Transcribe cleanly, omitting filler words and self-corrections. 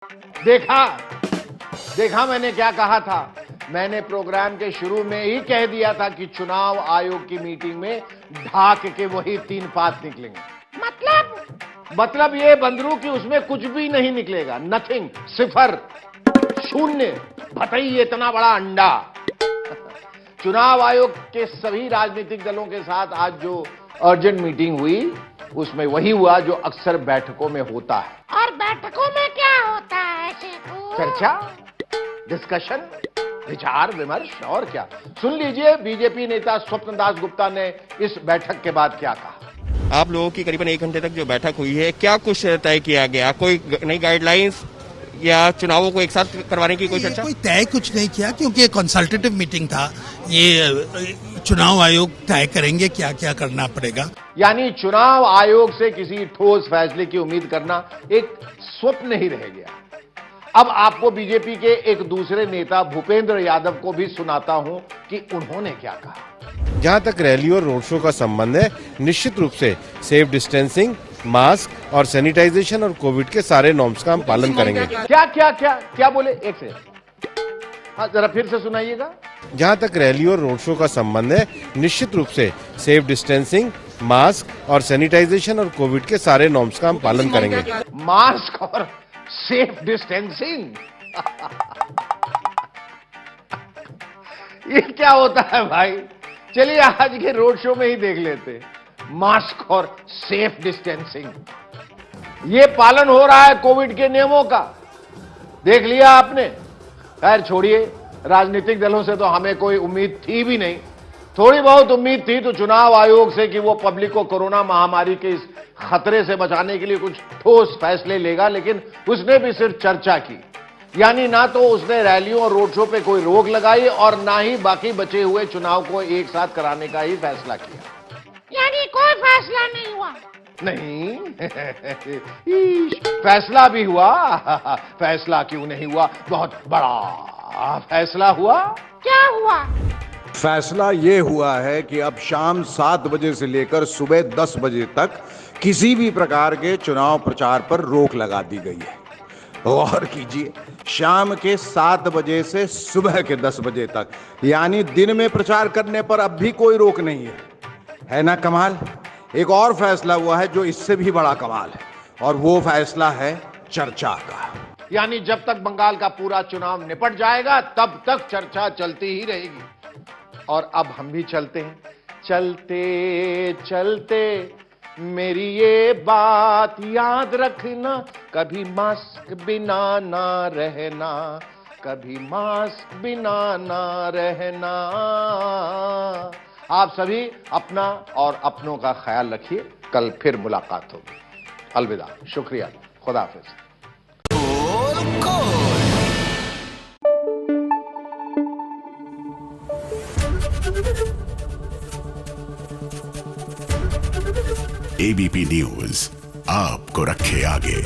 देखा देखा मैंने क्या कहा था। मैंने प्रोग्राम के शुरू में ही कह दिया था कि चुनाव आयोग की मीटिंग में ढाक के वही 3 पात निकलेंगे। मतलब ये बंदरू कि उसमें कुछ भी नहीं निकलेगा, नथिंग, सिफर, शून्य, भतई इतना बड़ा अंडा। चुनाव आयोग के सभी राजनीतिक दलों के साथ आज जो अर्जेंट मीटिंग हुई उसमें वही हुआ जो अक्सर बैठकों में होता है। और बैठकों में क्या होता है शेखू? चर्चा, डिस्कशन, विचार विमर्श और क्या। सुन लीजिए बीजेपी नेता स्वप्न दास गुप्ता ने इस बैठक के बाद क्या कहा। आप लोगों की करीबन 1 घंटे तक जो बैठक हुई है, क्या कुछ तय किया गया? कोई नई गाइडलाइंस या चुनावों को एक साथ करवाने की कोई चर्चा? कोई तय कुछ नहीं किया क्योंकि कंसल्टेटिव मीटिंग था। ये चुनाव आयोग तय करेंगे क्या क्या करना पड़ेगा। यानी चुनाव आयोग से किसी ठोस फैसले की उम्मीद करना एक स्वप्न ही रह गया। अब आपको बीजेपी के एक दूसरे नेता भूपेंद्र यादव को भी सुनाता हूं कि उन्होंने क्या कहा। जहां तक रैली और रोड शो का संबंध है, निश्चित रूप से सेफ डिस्टेंसिंग, मास्क और सैनिटाइजेशन और कोविड के सारे नॉर्म्स का हम पालन करेंगे। क्या बोले? एक से हाँ, जरा फिर से सुनाइएगा। जहां तक रैली और रोड शो का संबंध है, निश्चित रूप से सेफ डिस्टेंसिंग, मास्क और सैनिटाइजेशन और कोविड के सारे नॉर्म्स का हम पालन करेंगे। मास्क और सेफ डिस्टेंसिंग ये क्या होता है भाई? चलिए आज के रोड शो में ही देख लेते। मास्क और सेफ डिस्टेंसिंग ये पालन हो रहा है कोविड के नियमों का। देख लिया आपने। खैर छोड़िए, राजनीतिक दलों से तो हमें कोई उम्मीद थी भी नहीं। थोड़ी बहुत उम्मीद थी तो चुनाव आयोग से कि वो पब्लिक को कोरोना महामारी के इस खतरे से बचाने के लिए कुछ ठोस फैसले लेगा, लेकिन उसने भी सिर्फ चर्चा की। यानी ना तो उसने रैलियों और रोड शो पे कोई रोक लगाई और ना ही बाकी बचे हुए चुनाव को एक साथ कराने का ही फैसला किया। यानी कोई फैसला नहीं हुआ? नहीं फैसला भी हुआ। फैसला क्यों नहीं हुआ? बहुत बड़ा फैसला हुआ। क्या हुआ? फैसला ये हुआ है कि अब शाम 7 बजे से लेकर सुबह 10 बजे तक किसी भी प्रकार के चुनाव प्रचार पर रोक लगा दी गई है। गौर कीजिए, शाम के 7 बजे से सुबह के 10 बजे तक, यानी दिन में प्रचार करने पर अब भी कोई रोक नहीं है ना कमाल? एक और फैसला हुआ है जो इससे भी बड़ा कमाल है, और वो फैसला है चर्चा का। यानी जब तक बंगाल का पूरा चुनाव निपट जाएगा तब तक चर्चा चलती ही रहेगी। और अब हम भी चलते हैं। चलते चलते मेरी ये बात याद रखना, कभी मास्क बिना ना रहना, कभी मास्क बिना ना रहना। आप सभी अपना और अपनों का ख्याल रखिए। कल फिर मुलाकात होगी। अलविदा, शुक्रिया, खुदा हाफिज। एबीपी न्यूज आपको रखे आगे।